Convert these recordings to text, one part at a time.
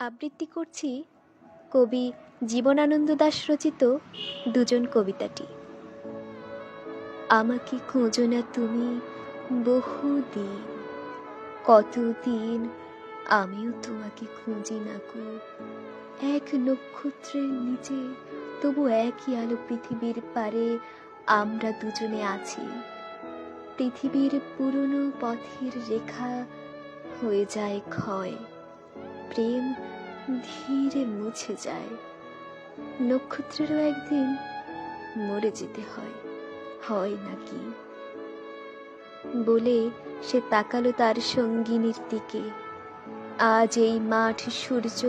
আবৃত্তি করছি কবি জীবনানন্দ দাশ রচিত দুজন কবিতাটি। আমাকে খোঁজো না তুমি বহুদিন, কতদিন আমিও তোমাকে খুঁজি না গো। এক নক্ষত্রের নিচে তবু একই আলো পৃথিবীর পারে আমরা দুজনে আছি। পৃথিবীর পুরনো পথের রেখা হয়ে যায় ক্ষয়, প্রেম ধীরে মুছে যায়। নক্ষত্রেরও একদিন মরে যেতে হয়, হয় নাকি? বলে সে তাকালো তার সঙ্গিনীর দিকে। আজ এই মাঠ সূর্য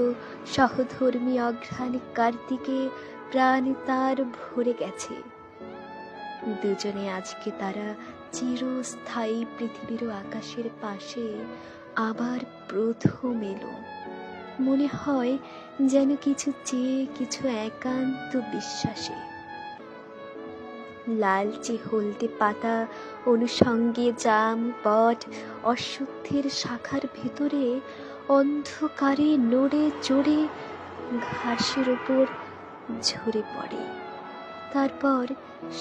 সহধর্মী অঘ্রাণ কার্তিকে প্রাণ তার ভরে গেছে। দুজনে আজকে তারা চিরস্থায়ী পৃথিবীর আকাশের পাশে আবার প্রথম এলো। মনে হয় যেন কিছু চেয়ে, কিছু একান্ত বিশ্বাসে। লালচে হলদে পাতা অনুষঙ্গে জাম, বট, অশ্বত্থের শাখার ভেতরে অন্ধকারে নড়ে চড়ে ঘাসের ওপর ঝরে পড়ে। তারপর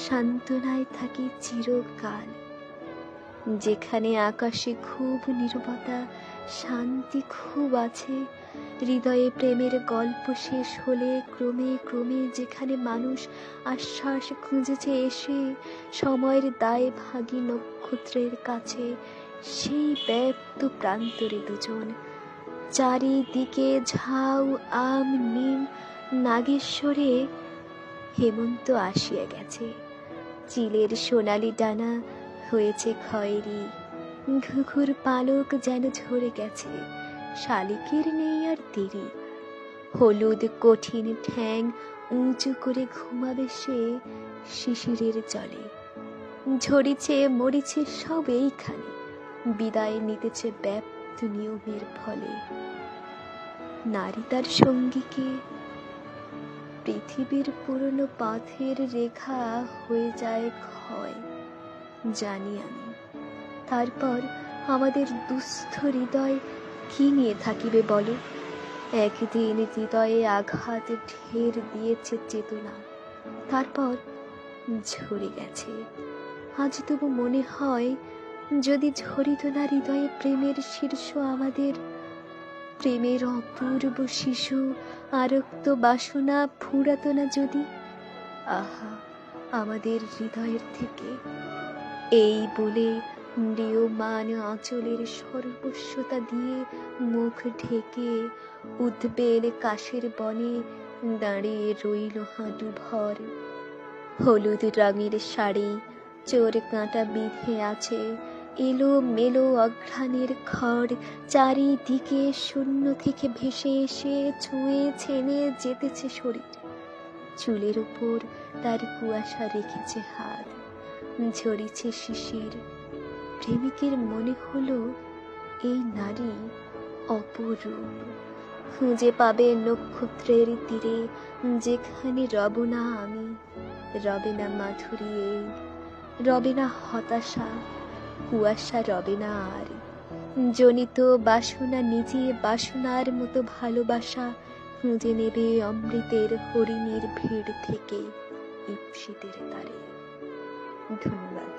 সান্ত্বনায় থাকে চিরকাল। যেখানে আকাশে খুব নীরবতা, শান্তি খুব আছে, হৃদয়ে প্রেমের গল্প শেষ হলে ক্রমে ক্রমে যেখানে মানুষ আশ্বাস খুঁজেছে এসে সময়ের দায় ভাগী নক্ষত্রের কাছে, সেই ব্যপ্ত প্রান্তরে দুজন। চারিদিকে ঝাউ, আম, নিম, নাগেশ্বরে হেমন্ত আসিয়া গেছে। চিলের সোনালি ডানা হয়েছে খয়েরি, ঘুঘুর পালক যেন ঝরে গেছে। শালিকের নেই আর দেরি, হলুদ কঠিন ঠ্যাং উঁচু করে ঘুমাবে সে শিশিরের জলে। ঝরিছে মরিছে সব এইখানে, বিদায় নিতেছে ব্যাপ্ত নিয়মের ফলে। নারী তার সঙ্গীকে পৃথিবীর পুরনো পথের রেখা হয়ে যায় ক্ষয়, জানি আমি। তারপর আমাদের দুস্থ হৃদয় কি নিয়ে থাকিবে বলো? একদিন হৃদয়ে আঘাত ঢের দিয়েছে চেতনা, তারপর ঝরে গেছে। আজ তবু মনে হয় যদি ঝরিত না হৃদয়ে প্রেমের শীর্ষ আমাদের, প্রেমের অপূর্ব শিশু আরক্ত বাসনা ফুরাত না যদি, আহা আমাদের হৃদয়ের থেকে। এই বলে মৃয়মান আঁচলের সর্বস্বতা দিয়ে মুখ ঢেকে উদ্বেল কাশের বনে দাঁড়িয়ে রইল হাঁটু ভর। হলুদ রঙের শাড়ি চোর কাঁটা বিঁধে আছে, এলো মেলো অঘ্রাণের খড় চারিদিকে শূন্য থেকে ভেসে এসে ছুঁয়ে ছেনে যেতেছে শরীর। চুলের উপর তার কুয়াশা রেখেছে হাত, ঝরিছে শিশির। প্রেমিকের মনে হলো এই নারী অপরূপ। খুঁজে পাবে নক্ষত্রের তীরে, যেখানে রব না আমি, রবে না মাধুরী এই, রবে না হতাশা, কুয়াশা রবে না আর। জনিত বাসনা নিজে বাসনার মতো ভালোবাসা খুঁজে নেবে অমৃতের হরিণীর ভিড় থেকে ইপ্সিতের তারে। ধন্যবাদ।